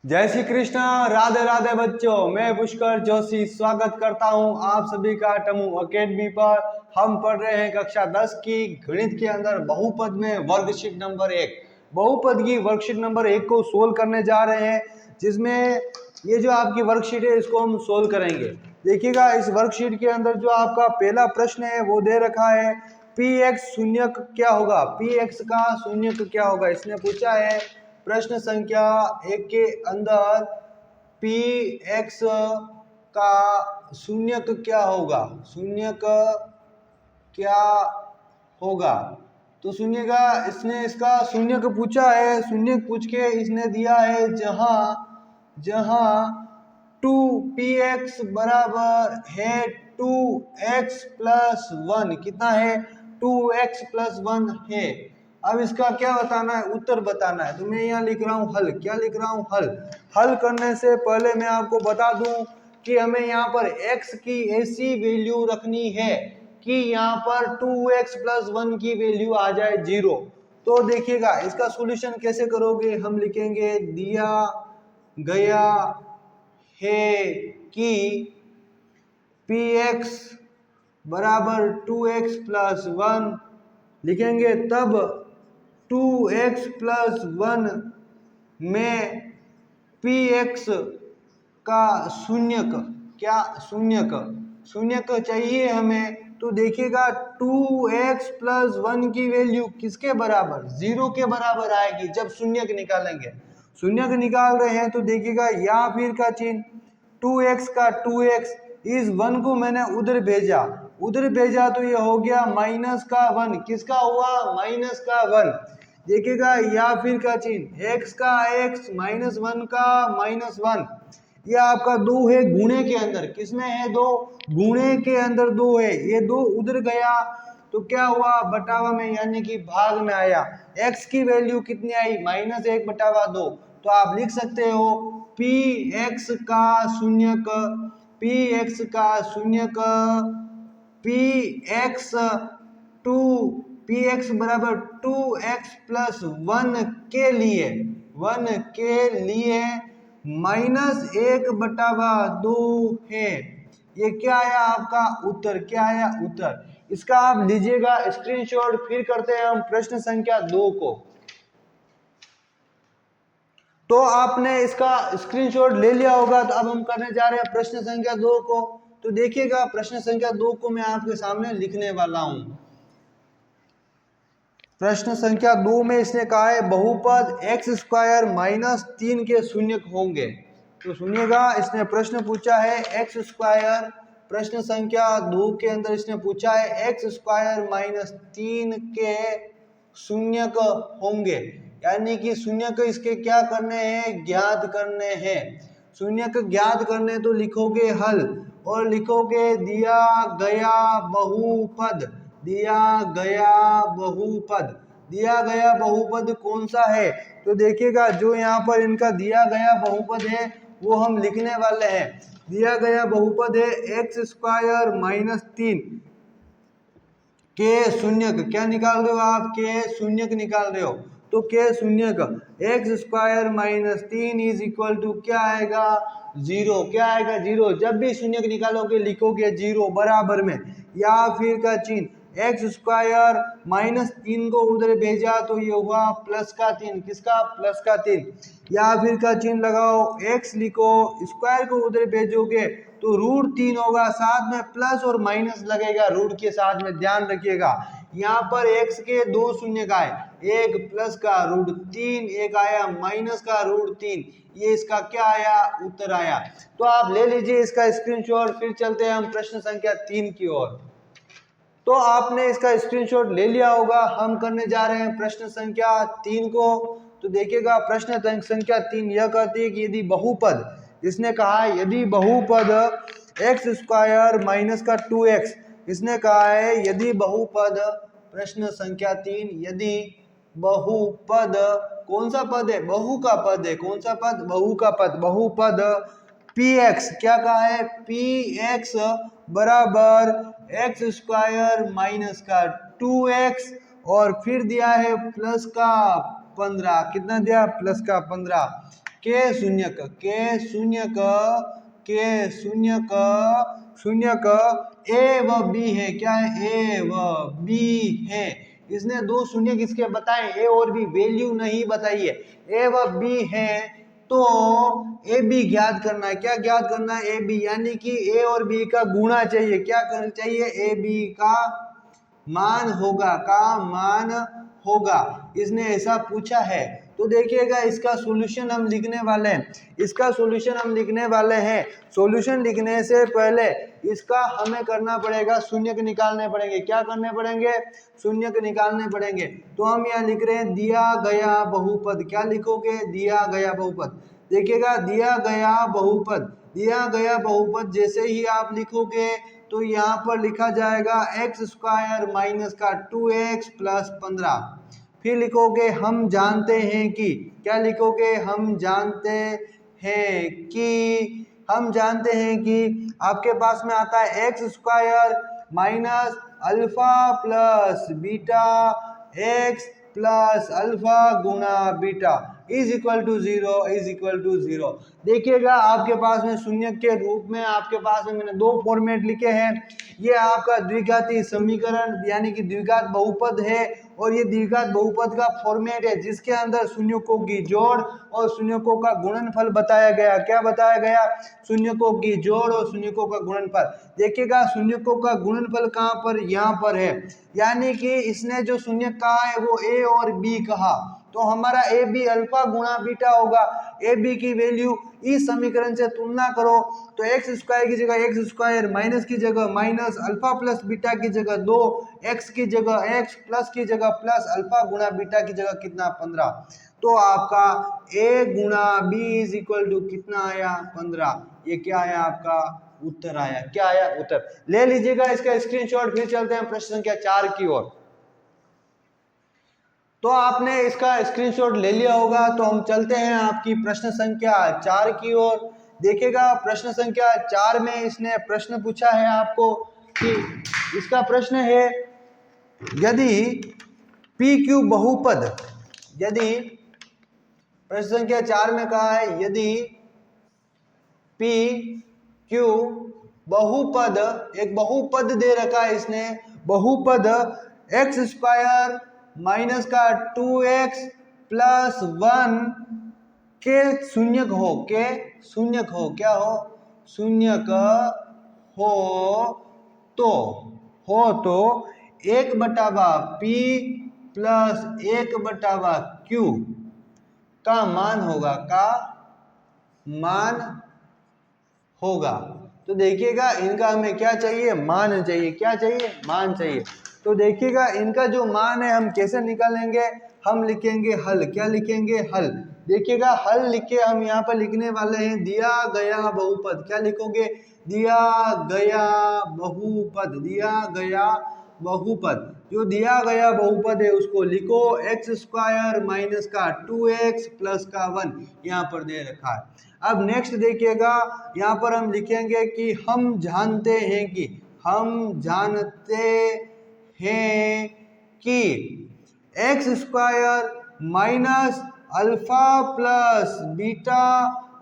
जय श्री कृष्ण। राधे राधे बच्चों, मैं पुष्कर जोशी स्वागत करता हूं आप सभी का टमू अकेडमी पर। हम पढ़ रहे हैं कक्षा 10 की गणित के अंदर बहुपद में वर्कशीट नंबर 1। बहुपद की वर्कशीट नंबर 1 को सोल्व करने जा रहे हैं, जिसमें ये जो आपकी वर्कशीट है इसको हम सोल्व करेंगे। देखिएगा, इस वर्कशीट के अंदर जो आपका पहला प्रश्न है वो दे रखा है पी एक्स शून्यक क्या होगा। पी एक्स का शून्यक क्या होगा इसने पूछा है। प्रश्न संख्या 1 के अंदर पी एक्स का शून्यक क्या होगा, शून्यक क्या होगा। तो सुनिएगा, इसने इसका शून्यक पूछा है। शून्यक पूछ के इसने दिया है जहां 2px बराबर है 2x प्लस 1। कितना है? 2x प्लस 1 है। अब इसका क्या बताना है, उत्तर बताना है। तो मैं यहाँ लिख रहा हूँ हल। क्या लिख रहा हूँ? हल। हल करने से पहले मैं आपको बता दूं कि हमें यहाँ पर x की ऐसी वैल्यू रखनी है कि यहाँ पर 2x प्लस 1 की वैल्यू आ जाए 0। तो देखिएगा, इसका सॉल्यूशन कैसे करोगे। हम लिखेंगे दिया गया है कि px बराबर 2x प्लस 1 लिखेंगे, तब 2x प्लस 1 में px का शून्यक, क्या शून्यक, शून्यक चाहिए हमें। तो देखिएगा 2x प्लस 1 की वैल्यू किसके बराबर? 0 के बराबर आएगी जब शून्यक निकालेंगे। शून्यक निकाल रहे हैं तो देखिएगा या फिर का चिन्ह, 2x का 2x, इस 1 को मैंने उधर भेजा तो ये हो गया माइनस का 1। किसका हुआ? माइनस का 1। देखिएगा या फिर का चिन्ह, x का x माइनस 1 का माइनस 1। ये आपका 2 है गुणे के अंदर। किसमें है? 2 गुणे के अंदर 2 है। ये 2 उधर गया तो क्या हुआ? बटावा में यानी कि भाग में आया। x की वैल्यू कितनी आई? माइनस 1 बटावा 2। तो आप लिख सकते हो पी एक्स का शून्यक, पी एक्स का शून्यक, पी एक्स पी एक्स बराबर 2x प्लस 1 के लिए, 1 के लिए माइनस 1 बटावा 2 है। ये क्या आया आपका उत्तर? क्या आया उत्तर? इसका आप लीजिएगा स्क्रीनशॉट। फिर करते हैं हम प्रश्न संख्या 2 को। तो आपने इसका स्क्रीनशॉट ले लिया होगा। तो अब हम करने जा रहे हैं प्रश्न संख्या 2 को। तो देखिएगा, प्रश्न संख्या 2 को मैं आपके सामने लिखने वाला हूं। प्रश्न संख्या 2 में इसने कहा है बहुपद एक्स स्क्वायर माइनस 3 के शून्यक होंगे। तो सुनिएगा, इसने प्रश्न पूछा है एक्स स्क्वायर, प्रश्न संख्या 2 के अंदर इसने पूछा है एक्स स्क्वायर माइनस 3 के शून्यक होंगे। यानी कि शून्यक इसके क्या करने हैं? ज्ञात करने हैं। शून्यक ज्ञात करने तो लिखोगे हल और लिखोगे दिया गया बहुपद। दिया गया बहुपद, दिया गया बहुपद कौन सा है? तो देखिएगा, जो यहाँ पर इनका दिया गया बहुपद है वो हम लिखने वाले हैं। दिया गया बहुपद है एक्स स्क्वायर माइनस 3 के शून्यक। क्या निकाल रहे हो आप? के शून्यक निकाल रहे हो। तो के शून्यक x square minus 3 is equal to क्या आएगा? 0। क्या आएगा? 0। जब भी शून्यक निकालोगे लिखोगे 0 बराबर में या फिर का चिन्ह, एक्स स्क्वायर माइनस 3 को उधर भेजा तो ये हुआ प्लस का 3। किसका? प्लस का 3। या फिर का चिन्ह लगाओ, एक्स लिखो, स्क्वायर को उधर भेजोगे तो √3 होगा, साथ में प्लस और माइनस लगेगा रूट के साथ में, ध्यान रखिएगा। यहाँ पर x के 2 शून्य का है, एक प्लस का √3, एक आया माइनस का √3। ये इसका क्या आया? उत्तर आया। तो आप ले लीजिए इसका स्क्रीनशॉट। फिर चलते हैं हम प्रश्न संख्या 3 की ओर। तो आपने इसका स्क्रीनशॉट ले लिया होगा। हम करने जा रहे हैं प्रश्न संख्या 3 को। तो देखिएगा, प्रश्न संख्या 3 यह कहती है कि यदि बहुपद, इसने कहा है यदि बहुपद एक्स स्क्वायर माइनस का 2x, इसने कहा है यदि बहुपद, प्रश्न संख्या 3, यदि बहुपद, कौन सा पद है? बहु का पद है। कौन सा पद? बहु का पद। बहुपद px, क्या कहा है? px बराबर एक्स स्क्वायर माइनस का 2x और फिर दिया है प्लस का 15, कितना दिया प्लस का 15, के शून्य का ए व बी है, क्या है ए व बी है। इसने दो शून्य किसके बताए, ए और बी, वैल्यू नहीं बताई है, ए व बी है। तो ए बी ज्ञात करना है, क्या ज्ञात करना है, ए बी, यानी कि ए और बी का गुणा चाहिए, क्या करना चाहिए, ए बी का मान होगा, इसने ऐसा पूछा है। तो देखिएगा इसका सॉल्यूशन हम लिखने वाले हैं, सॉल्यूशन लिखने से पहले इसका हमें करना पड़ेगा, शून्य के निकालने पड़ेंगे, क्या करने पड़ेंगे, शून्य के निकालने पड़ेंगे। तो हम यहाँ लिख रहे हैं दिया गया बहुपद, क्या लिखोगे, दिया गया बहुपद। देखिएगा दिया गया बहुपद जैसे ही आप लिखोगे तो यहाँ पर लिखा जाएगा एक्स स्क्वायर माइनस का 2x प्लस 15, फिर लिखोगे हम जानते हैं कि, क्या लिखोगे, हम जानते हैं कि आपके पास में आता है x square minus alpha plus beta x plus alpha गुणा beta is equal to zero. देखिएगा आपके पास में शून्य के रूप में आपके पास में मैंने दो फॉर्मेट लिखे हैं। ये आपका द्विघाती समीकरण यानी कि द्विघात बहुपद है, और ये द्विघात बहुपद का फॉर्मेट है जिसके अंदर शून्यकों की जोड़ और शून्यकों का गुणनफल बताया गया। क्या बताया गया, शून्यकों की जोड़ और शून्यकों का गुणनफल। देखिएगा शून्यकों का गुणनफल कहाँ पर, यहाँ पर है, यानी कि इसने जो शून्य कहा है वो ए और बी कहा, तो हमारा ए बी अल्फा गुणा बीटा होगा। ए बी की वैल्यू इस समीकरण से तुलना करो तो एक्स स्क्वायर की जगह एक्स स्क्वायर, माइनस की जगह माइनस, अल्फा प्लस बीटा की जगह 2, एक्स की जगह एक्स, प्लस की जगह प्लस, अल्फा गुणा बीटा की जगह कितना 15। तो आपका ए गुणा बी इज इक्वल टू कितना आया 15। ये क्या आया आपका उत्तर आया, क्या आया उत्तर। ले लीजिएगा इसका स्क्रीनशॉट, फिर चलते हैं प्रश्न संख्या 4 की ओर। तो आपने इसका स्क्रीनशॉट ले लिया होगा, तो हम चलते हैं आपकी प्रश्न संख्या 4 की ओर। देखिएगा प्रश्न संख्या 4 में इसने प्रश्न पूछा है आपको कि इसका प्रश्न है यदि पी क्यू बहुपद, यदि प्रश्न संख्या 4 में कहा है यदि पी क्यू बहुपद, एक बहुपद दे रखा है इसने, बहुपद एक्स स्क्वायर माइनस का 2x प्लस 1 के शून्यक हो, के शून्यक हो, क्या हो, शून्यक हो तो 1/, p प्लस 1/, q का मान होगा, तो देखिएगा इनका हमें क्या चाहिए, मान चाहिए, क्या चाहिए, मान चाहिए। तो देखिएगा इनका जो मान है हम कैसे निकालेंगे, हम लिखेंगे हल, क्या लिखेंगे हल। देखिएगा हल लिखे हम यहाँ पर लिखने वाले हैं दिया गया बहुपद, क्या लिखोगे, दिया गया बहुपद, जो दिया गया बहुपद है उसको लिखो एक्स स्क्वायर माइनस का 2x प्लस का 1 यहाँ पर दे रखा है। अब नेक्स्ट देखिएगा यहाँ पर हम लिखेंगे कि हम जानते हैं कि x square minus alpha plus beta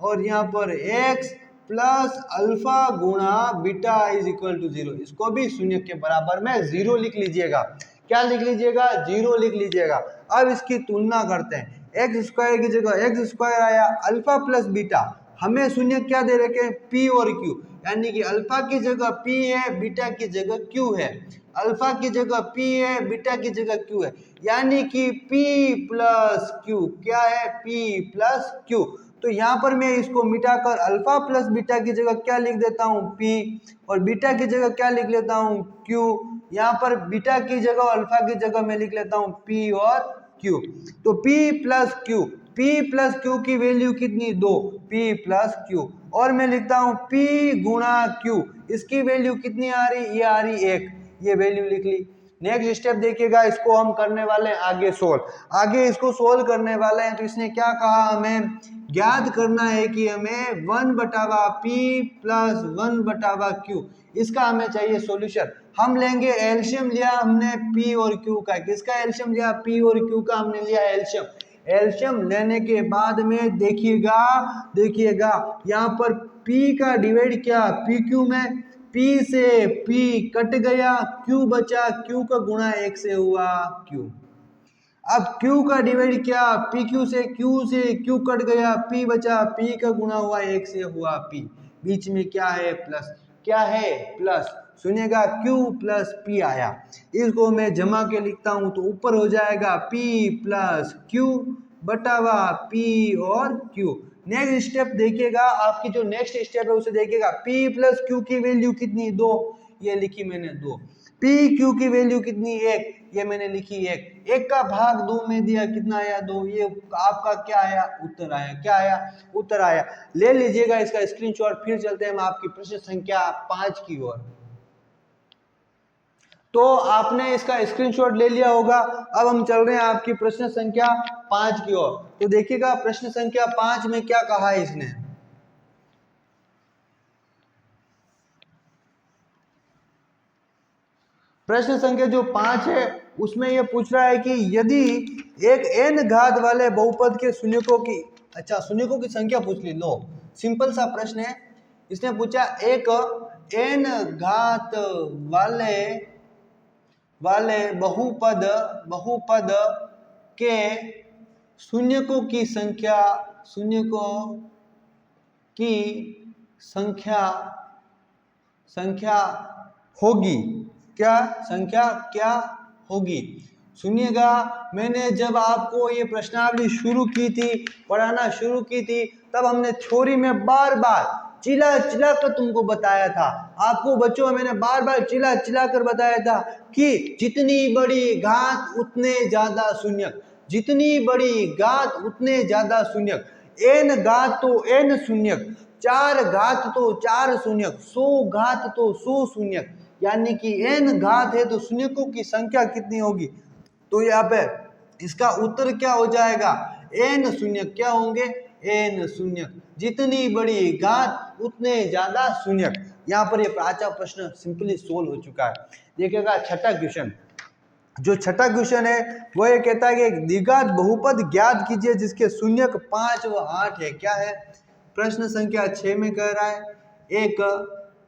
और यहाँ पर एक्स प्लस अल्फा गुणा बीटा इज इक्वल टू 0, इसको भी शून्य के बराबर में 0 लिख लीजिएगा। क्या लिख लीजिएगा, 0 लिख लीजिएगा। अब इसकी तुलना करते हैं, एक्स स्क्वायर की जगह एक्स स्क्वायर आया, अल्फा प्लस बीटा, हमें शून्य क्या दे रखे हैं, पी और क्यू, यानी कि अल्फा की जगह पी है, बीटा की जगह क्यू है, अल्फा की जगह पी है, बीटा की जगह क्यू है, यानी कि पी प्लस क्यू, क्या है, पी प्लस क्यू। तो यहाँ पर मैं इसको मिटाकर अल्फा प्लस बीटा की जगह क्या लिख देता हूँ, पी, और बीटा की जगह क्या लिख लेता हूँ, क्यू। यहाँ पर बीटा की जगह और अल्फा की जगह मैं लिख लेता हूँ पी और क्यू। तो पी प्लस क्यू की वैल्यू कितनी, 2, पी प्लस क्यू, और मैं लिखता हूँ पी गुणा क्यू, इसकी वैल्यू कितनी आ रही, ये आ रही 1, ये वैल्यू लिख ली। नेक्स्ट स्टेप देखिएगा, इसको हम करने वाले हैं आगे इसको सोल्व करने वाले हैं। तो इसने क्या कहा, हमें ज्ञात करना है कि हमें 1/p प्लस 1/q, इसका हमें चाहिए सॉल्यूशन। हम लेंगे एलसीएम, लिया हमने p और q का, किसका एलसीएम लिया, p और q का हमने लिया एलसीएम। एलसीएम लेने के बाद में देखिएगा यहाँ पर p का डिवाइड क्या, पी क्यू में p से p कट गया, q बचा, q का गुणा 1 से हुआ q। अब q का डिवाइड क्या, pq से q कट गया, p बचा, p का गुणा हुआ 1 से हुआ p। बीच में क्या है, प्लस, क्या है प्लस। सुनिएगा q प्लस p आया, इसको मैं जमा के लिखता हूं तो ऊपर हो जाएगा p प्लस q बटा हुआ p और q। नेक्स्ट स्टेप देखिएगा, आपकी जो नेक्स्ट स्टेप है उसे देखिएगा, p प्लस q की वैल्यू कितनी, 2, ये लिखी मैंने 2। p q की वैल्यू कितनी, 1, ये मैंने लिखी 1। 1 का भाग 2 में दिया, कितना आया, 2। ये आपका क्या आया, उत्तर आया। क्या आया, उत्तर आया। ले लीजिएगा इसका स्क्रीनशॉट। फिर चलते हैं हम आपकी प्रश्न संख्या 5 की ओर। तो आपने इसका स्क्रीनशॉट ले लिया होगा। अब हम चल रहे हैं आपकी प्रश्न संख्या 5 की ओर। तो देखिएगा प्रश्न संख्या 5 में क्या कहा है इसने। प्रश्न संख्या जो 5 है उसमें यह पूछ रहा है कि यदि एक n घात वाले बहुपद के शून्यकों की, अच्छा शून्यकों की संख्या पूछ ली। लो सिंपल सा प्रश्न है। इसने पूछा एक n घात वाले बहुपद के शून्यकों की संख्या होगी। क्या संख्या क्या होगी। सुनिएगा, मैंने जब आपको ये प्रश्नावली शुरू की थी, पढ़ाना शुरू की थी, तब हमने थ्योरी में बार बार चिल्ला कर तुमको बताया था। आपको बच्चों मैंने बार बार चिल्ला कर बताया था कि जितनी बड़ी घात उतने ज्यादा शून्यक, जितनी बड़ी घात उतने ज्यादा शून्यक। n घात तो n शून्यक, 4 घात तो 4 शून्यक, 100 घात तो 100 शून्यक, यानी कि n घात है तो शून्यकों की संख्या कितनी होगी। तो यहाँ पे इसका उत्तर क्या हो जाएगा, n शून्यक। क्या होंगे, n शून्यक। जितनी बड़ी घात उतने ज्यादा शून्यक। यहाँ पर ये 5वां प्रश्न सिंपली सोल्व हो चुका है। देखिएगा छठा क्वेश्चन, जो छठा क्वेश्चन है वो ये कहता है कि एक द्विघात बहुपद ज्ञात कीजिए जिसके शून्यक 5 व 8 है। क्या है, प्रश्न संख्या 6 में कह रहा है एक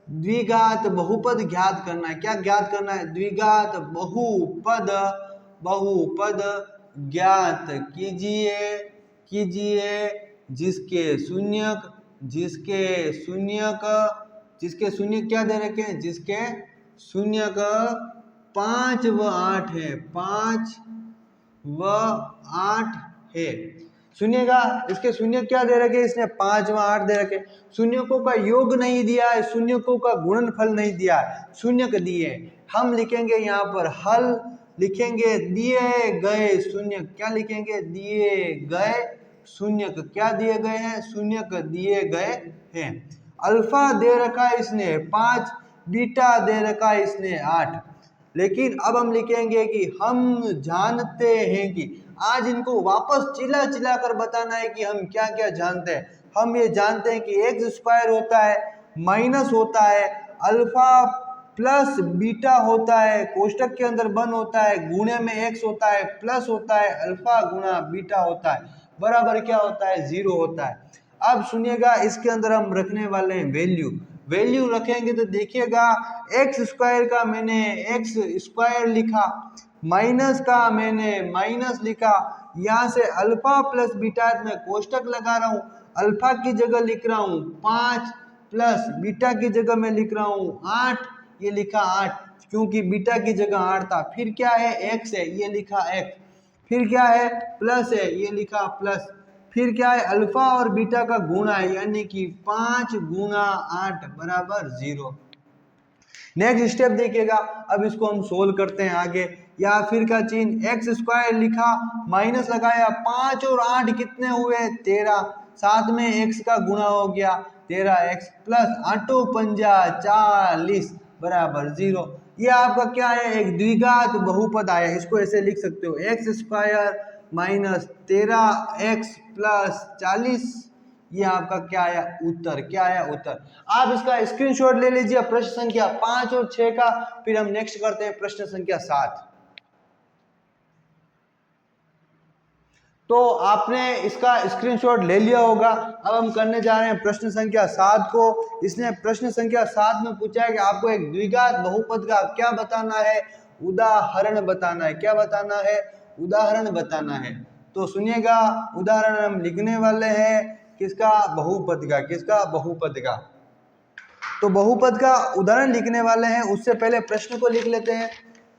द्विघात बहुपद ज्ञात करना है। क्या ज्ञात करना है, द्विघात बहुपद ज्ञात कीजिए जिसके शून्यक क्या दे रखे हैं, जिसके शून्यक 5 व 8 है, 5 व 8 है। सुनिएगा, इसके शून्य क्या दे रखे, इसने 5 व 8 दे रखे। शून्यकों का योग नहीं दिया है, शून्यकों का गुणनफल नहीं दिया है, शून्यक दिए। हम लिखेंगे यहाँ पर हल लिखेंगे दिए गए शून्यक। क्या लिखेंगे, दिए गए शून्यक। क्या दिए गए हैं, शून्यक दिए गए हैं। अल्फा दे रखा है इसने 5, बीटा दे रखा है इसने 8। लेकिन अब हम लिखेंगे कि हम जानते हैं कि, आज इनको वापस चिल्ला कर बताना है कि हम क्या क्या जानते हैं। हम ये जानते हैं कि एक्स स्क्वायर होता है, माइनस होता है, अल्फा प्लस बीटा होता है, कोष्टक के अंदर 1 होता है, गुणे में एक्स होता है, प्लस होता है, अल्फा गुणा बीटा होता है, बराबर क्या होता है, 0 होता है। अब सुनिएगा, इसके अंदर हम रखने वाले हैं वैल्यू रखेंगे तो देखिएगा एक्स स्क्वायर का मैंने एक्स स्क्वायर लिखा, माइनस का मैंने माइनस लिखा। यहाँ से अल्फा प्लस बीटा में कोष्टक लगा रहा हूँ, अल्फा की जगह लिख रहा हूँ 5 प्लस बीटा की जगह में लिख रहा हूँ 8, ये लिखा 8 क्योंकि बीटा की जगह 8 था। फिर क्या है, एक्स है, ये लिखा एक्स। फिर क्या है, प्लस है, ये लिखा प्लस। फिर क्या है, अल्फा और बीटा का गुणा है, यानी कि 5 गुणा 8 बराबर 0। नेक्स्ट स्टेप देखिएगा, अब इसको हम सोल्व करते हैं आगे। या फिर का चिन्ह, एक्स स्क्वायर लिखा, माइनस लगाया, 5 और 8 कितने हुए, 13, साथ में एक्स का गुणा हो गया 13x प्लस 8 पंजा 40 बराबर 0। ये आपका क्या है, एक द्विघात बहुपद आया। इसको ऐसे लिख सकते हो, x square minus 13x plus 40। ये आपका क्या आया, उत्तर। क्या आया, उत्तर। आप इसका स्क्रीनशॉट ले लीजिए प्रश्न संख्या 5 और 6 का। फिर हम नेक्स्ट करते हैं प्रश्न संख्या 7। तो आपने इसका स्क्रीनशॉट ले लिया होगा। अब हम करने जा रहे हैं प्रश्न संख्या 7 को। इसने प्रश्न संख्या 7 में पूछा है कि आपको एक द्विघात बहुपद का क्या बताना है, उदाहरण बताना है। क्या बताना है? उदाहरण बताना है। तो सुनिएगा, उदाहरण हम लिखने वाले हैं किसका? बहुपद का। किसका? बहुपद का। तो बहुपद का उदाहरण लिखने वाले हैं, उससे पहले प्रश्न को लिख लेते हैं।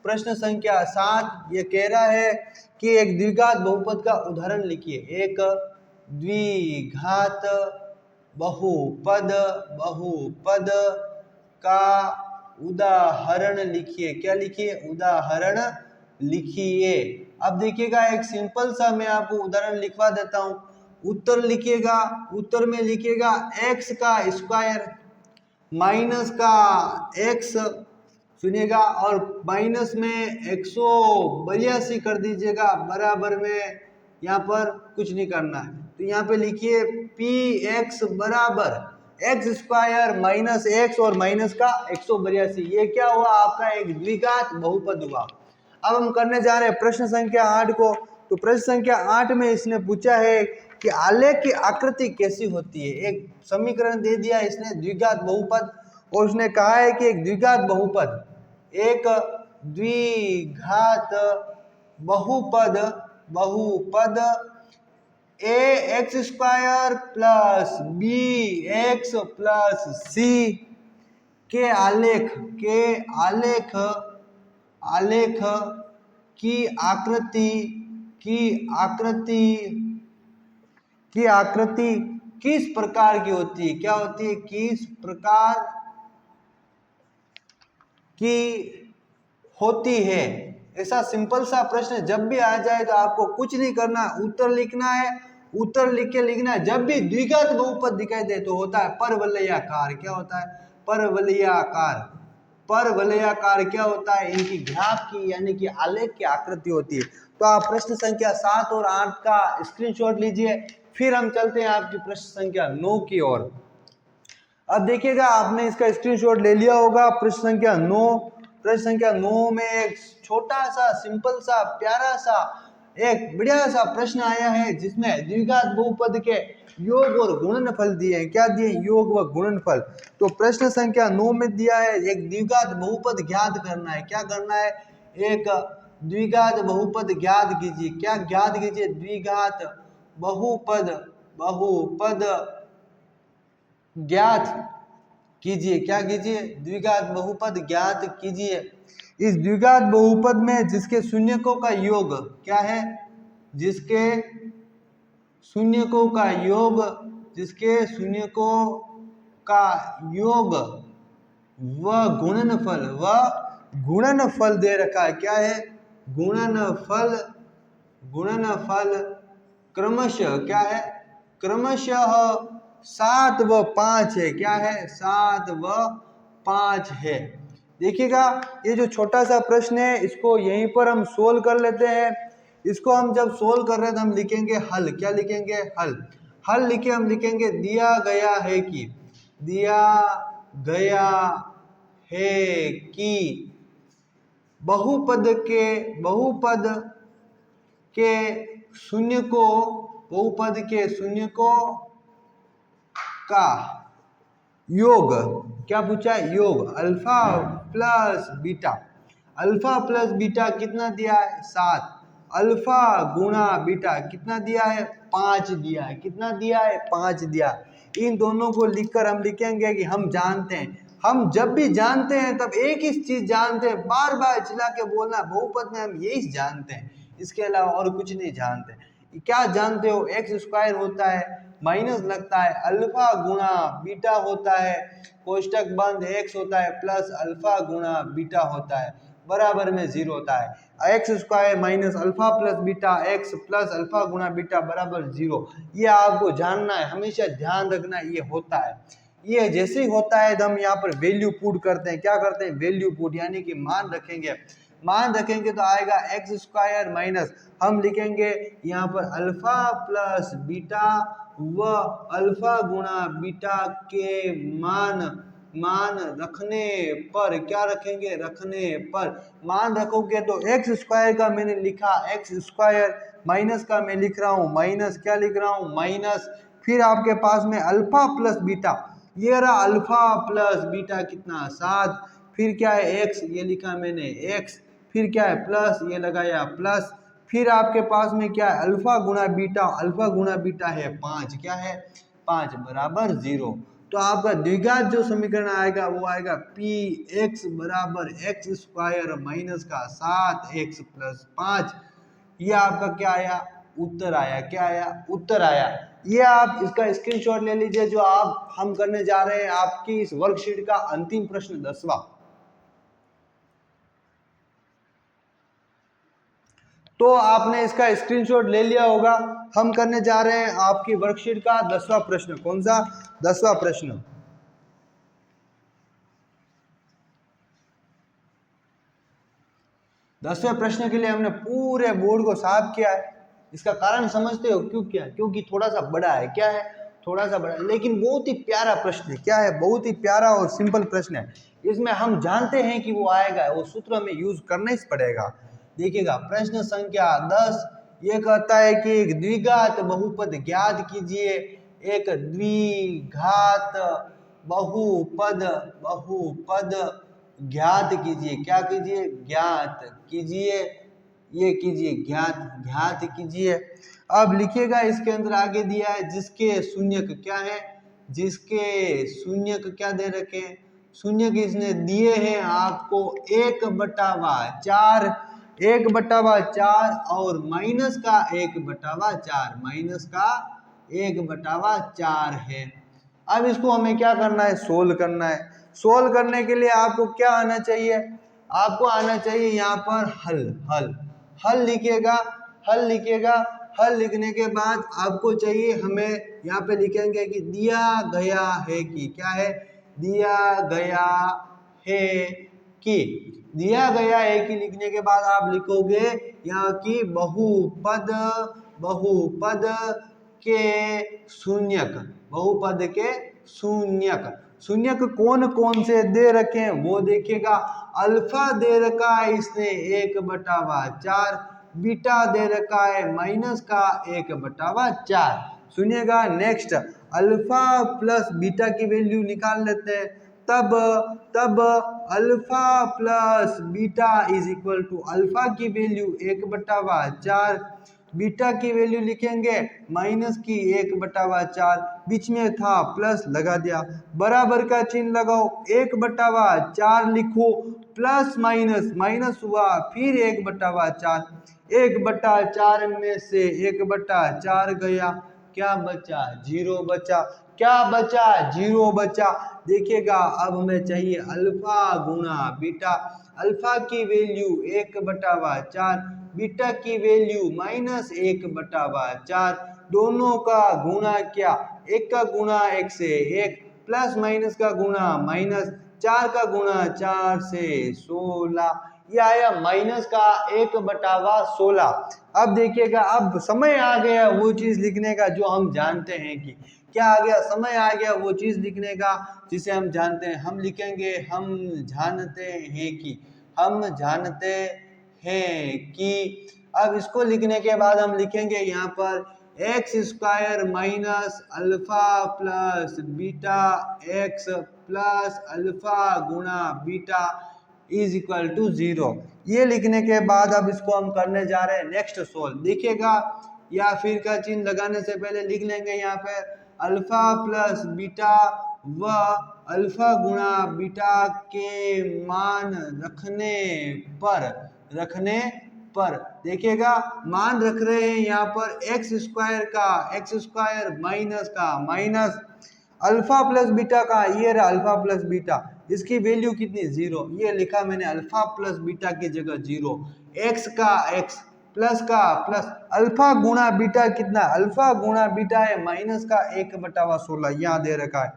प्रश्न संख्या 7 ये कह रहा है कि एक द्विघात बहुपद का उदाहरण लिखिए। एक द्विघात बहुपद का उदाहरण लिखिए। क्या लिखिए? उदाहरण लिखिए। अब देखिएगा, एक सिंपल सा मैं आपको उदाहरण लिखवा देता हूं। उत्तर लिखिएगा। उत्तर में लिखिएगा x का स्क्वायर माइनस का x, सुनिएगा, और माइनस में 182 कर दीजिएगा, बराबर में यहाँ पर कुछ नहीं करना है। तो यहाँ पे लिखिए px बराबर एक्स स्क्वायर माइनस एक्स और माइनस का 182। ये क्या हुआ? आपका एक द्विघात बहुपद हुआ। अब हम करने जा रहे हैं प्रश्न संख्या 8 को। तो प्रश्न संख्या 8 में इसने पूछा है कि आलेख की आकृति कैसी होती है। एक समीकरण दे दिया इसने द्विघात बहुपद, और उसने कहा है कि एक द्विघात बहुपद, एक द्विघात बहुपद a x square plus b x plus c के आलेख की आकृति किस प्रकार की होती है? क्या होती है? किस प्रकार की होती है। ऐसा सिंपल सा प्रश्न जब भी आ जाए तो आपको कुछ नहीं करना, उत्तर लिखना है। उत्तर लिख के लिखना है। जब भी द्विघात बहुपद दिखाई दे तो होता है परवलयाकार। क्या होता है? परवलयाकार। परवलयाकार क्या होता है? इनकी ग्राफ की यानी कि आलेख की आकृति होती है। तो आप प्रश्न संख्या 7 और 8 का स्क्रीनशॉट लीजिए। फिर हम चलते हैं आपकी प्रश्न संख्या 9 की ओर। अब देखिएगा, आपने इसका स्क्रीनशॉट ले लिया होगा। प्रश्न संख्या 9। प्रश्न संख्या 9 में एक छोटा सा सिंपल सा प्यारा सा एक बढ़िया सा प्रश्न आया है, जिसमें द्विघात बहुपद के योग और गुणनफल दिए हैं। क्या दिए? योग व गुणनफल। तो प्रश्न संख्या 9 में दिया है एक द्विघात बहुपद ज्ञात करना है। क्या करना है? एक द्विघात बहुपद ज्ञात कीजिए। क्या ज्ञात कीजिए? द्विघात बहुपद ज्ञात कीजिए। क्या कीजिए? द्विघात बहुपद ज्ञात कीजिए। इस द्विघात बहुपद में जिसके शून्यकों का योग क्या है? जिसके शून्यकों का योग व गुणनफल दे रखा है। क्या है? गुणनफल क्रमशः क्या है? क्रमशः 7 व 5 है। क्या है? 7 व 5 है। देखिएगा, ये जो छोटा सा प्रश्न है इसको यहीं पर हम सोल्व कर लेते हैं। इसको हम जब सोल्व कर रहे हैं तो हम लिखेंगे हल। क्या लिखेंगे? हल। हल लिखे हम लिखेंगे दिया गया है कि बहुपद के शून्यकों का योग। क्या पूछा है? योग alpha plus beta. Alpha plus beta कितना दिया है? 7। अल्फा गुणा बीटा कितना दिया है? 5 दिया है। कितना दिया है? 5 दिया। इन दोनों को लिखकर हम लिखेंगे कि हम जानते हैं। हम जब भी जानते हैं तब एक ही चीज जानते हैं, बार बार चिल्ला के बोलना, बहुपद में हम यही जानते हैं, इसके अलावा और कुछ नहीं जानते। क्या जानते हो? एक्स स्क्वायर होता है, माइनस लगता है, अल्फा गुणा बीटा होता है, कोष्टक बंद, एक्स होता है प्लस अल्फा गुणा बीटा होता है, बराबर में 0 होता है। X square minus alpha plus beta x plus alpha गुणा बीटा बराबर 0। ये आपको जानना है, हमेशा ध्यान रखना है, ये होता है। ये जैसे ही होता है तो हम यहाँ पर वैल्यू पुट करते हैं। क्या करते हैं? वैल्यू पुट, यानी कि मान रखेंगे। मान रखेंगे तो आएगा एक्स स्क्वायर माइनस, हम लिखेंगे यहाँ पर अल्फा प्लस बीटा व अल्फा गुणा बीटा के मान मान रखने पर, क्या रखेंगे, रखने पर मान रखोगे तो एक्स स्क्वायर का मैंने लिखा एक्स स्क्वायर, माइनस का मैं लिख रहा हूँ माइनस, क्या लिख रहा हूँ माइनस, फिर आपके पास में अल्फा प्लस बीटा, ये रहा अल्फा प्लस बीटा कितना 7, फिर क्या है एक्स, ये लिखा मैंने एक्स, फिर क्या है प्लस, ये लगाया प्लस, फिर आपके पास में क्या है अल्फा गुणा बीटा, अल्फा गुणा बीटा है 5, क्या है 5 बराबर 0। तो आपका द्विघात जो समीकरण आएगा वो आएगा पी एक्स बराबर एक्स स्क्वायर माइनस का 7x प्लस 5, ये आपका क्या आया, उत्तर आया, क्या आया, उत्तर आया। ये आप इसका स्क्रीनशॉट ले लीजिए, जो आप हम करने जा रहे हैं आपकी इस वर्कशीट का अंतिम प्रश्न 10वां। तो आपने इसका स्क्रीनशॉट ले लिया होगा। हम करने जा रहे हैं आपकी वर्कशीट का 10वां प्रश्न। कौन सा 10वां प्रश्न? 10वें प्रश्न के लिए हमने पूरे बोर्ड को साफ किया है। इसका कारण समझते हो क्यों किया? क्योंकि थोड़ा सा बड़ा है। क्या है? थोड़ा सा बड़ा, लेकिन बहुत ही प्यारा प्रश्न है। क्या है? बहुत ही प्यारा और सिंपल प्रश्न है। इसमें हम जानते हैं कि वो आएगा, वो सूत्र हमें यूज करना ही पड़ेगा। देखिएगा प्रश्न संख्या 10, ये कहता है कि एक द्विघात बहुपद ज्ञात कीजिए। एक द्विघात बहुपद ज्ञात कीजिए। क्या कीजिए? ज्ञात कीजिए। ये कीजिए ज्ञात कीजिए। अब लिखिएगा इसके अंदर आगे दिया है जिसके शून्यक क्या है, जिसके शून्यक क्या दे रखे हैं, शून्यक इसने दिए हैं आपको 1/4, 1/4 और माइनस का 1/4, माइनस का 1/4 है। अब इसको हमें क्या करना है? सोल्व करना है। सोल्व करने के लिए आपको क्या आना चाहिए? आपको आना चाहिए यहाँ पर हल लिखिएगा, हल लिखिएगा। हल लिखने के बाद आपको चाहिए, हमें यहाँ पे लिखेंगे कि दिया गया है कि, क्या है? दिया गया है कि, दिया गया है कि लिखने के बाद आप लिखोगे यहाँ की बहुपद के शून्यक, बहुपद के शून्यक। शून्यक कौन कौन से दे रखे हैं वो देखिएगा। अल्फा दे रखा है इसने 1/4, बीटा दे रखा है माइनस का 1/4। सुनिएगा नेक्स्ट, अल्फा प्लस बीटा की वैल्यू निकाल लेते हैं। तब alpha plus beta is equal to, alpha की वैल्यू 1/4, बीटा की वैल्यू लिखेंगे माइनस की 1/4, बीच में था प्लस लगा दिया, बराबर का चिन्ह लगाओ, 1/4 लिखो, प्लस माइनस माइनस हुआ, फिर 1/4, 1/4 में से 1/4 गया, क्या बचा? 0 बचा। क्या बचा? 0 बचा। देखिएगा अब हमें चाहिए अल्फा गुणा बीटा। अल्फा की वैल्यू 1/4, बीटा की वैल्यू माइनस 1/4, दोनों का गुणा क्या? 1 का गुणा 1 से 1, प्लस माइनस का गुणा माइनस, 4 का गुणा 4 से 16, ये आया माइनस का 1/16। अब देखिएगा अब समय आ गया वो चीज लिखने का जो हम जानते हैं कि, क्या आ गया? समय आ गया वो चीज लिखने का जिसे हम जानते हैं। हम लिखेंगे हम जानते हैं कि, हम जानते हैं कि। अब इसको लिखने के बाद हम लिखेंगे यहाँ पर x square minus alpha plus beta x plus alpha गुणा बीटा इज इक्वल टू 0। ये लिखने के बाद अब इसको हम करने जा रहे हैं नेक्स्ट सोल्व। देखिएगा या फिर का चिन्ह लगाने से पहले लिख लेंगे यहाँ पे अल्फा प्लस बीटा व अल्फा गुणा बीटा के मान रखने पर देखिएगा मान रख रहे हैं यहाँ पर एक्स स्क्वायर का, एक्स स्क्वायर माइनस का माइनस अल्फा प्लस बीटा का, ये रहा अल्फा प्लस बीटा, इसकी वैल्यू कितनी? 0। ये लिखा मैंने अल्फा प्लस बीटा की जगह 0, एक्स का एक्स प्लस का प्लस, अल्फा गुणा बीटा कितना? अल्फा गुणा बीटा है माइनस का 1/16, यहाँ दे रखा है,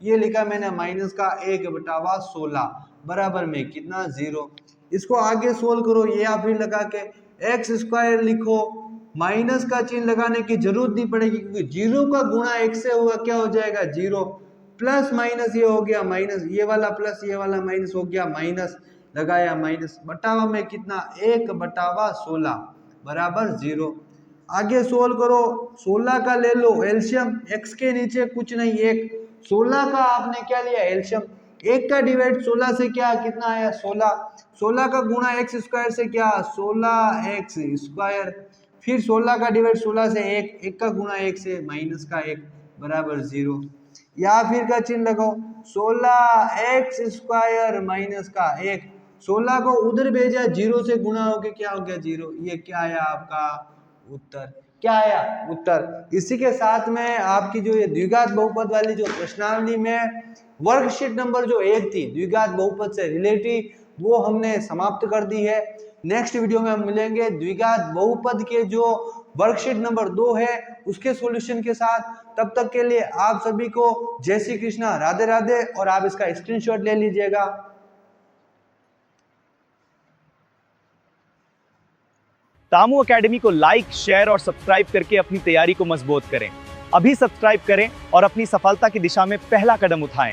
ये लिखा मैंने माइनस का 1/16 बराबर में कितना? 0। इसको आगे सोल्व करो, ये आप भी लगा के एक्स स्क्वायर लिखो, माइनस का चिन्ह लगाने की जरूरत नहीं पड़ेगी क्योंकि 0 का गुणा 1 से हुआ क्या हो जाएगा? 0। प्लस माइनस ये हो गया माइनस, ये वाला प्लस ये वाला माइनस हो गया माइनस, लगाया माइनस, बटावा में कितना 1/16 बराबर 0। आगे सोल्व करो, 16 का ले लो एलसीएम, x के नीचे कुछ नहीं 1, 16 का आपने क्या लिया एलसीएम, 1 का डिवाइड 16 से क्या कितना आया 16, 16 का गुणा x स्क्वायर से क्या 16x स्क्वायर, फिर 16 का डिवाइड 16 से 1, 1 का गुणा 1 से माइनस का 1 बराबर 0, या फिर का चिन्ह लगाओ 16x स्क्वायर माइनस का 1, 16 को उधर भेजा 0 से गुणा होके क्या हो गया 0, ये क्या आया आपका उत्तर, क्या आया उत्तर। इसी के साथ में आपकी जो ये द्विघात बहुपद वाली जो प्रश्नावली में वर्कशीट नंबर जो 1 थी द्विघात बहुपद से रिलेटेड वो हमने समाप्त कर दी है। नेक्स्ट वीडियो में हम मिलेंगे द्विघात बहुपद के जो वर्कशीट नंबर 2 है उसके सॉल्यूशन के साथ। तब तक के लिए आप सभी को जय श्री कृष्णा, राधे राधे, और आप इसका स्क्रीनशॉट ले लीजिएगा। तामू एकेडमी को लाइक, शेयर और सब्सक्राइब करके अपनी तैयारी को मजबूत करें। अभी सब्सक्राइब करें और अपनी सफलता की दिशा में पहला कदम उठाएं।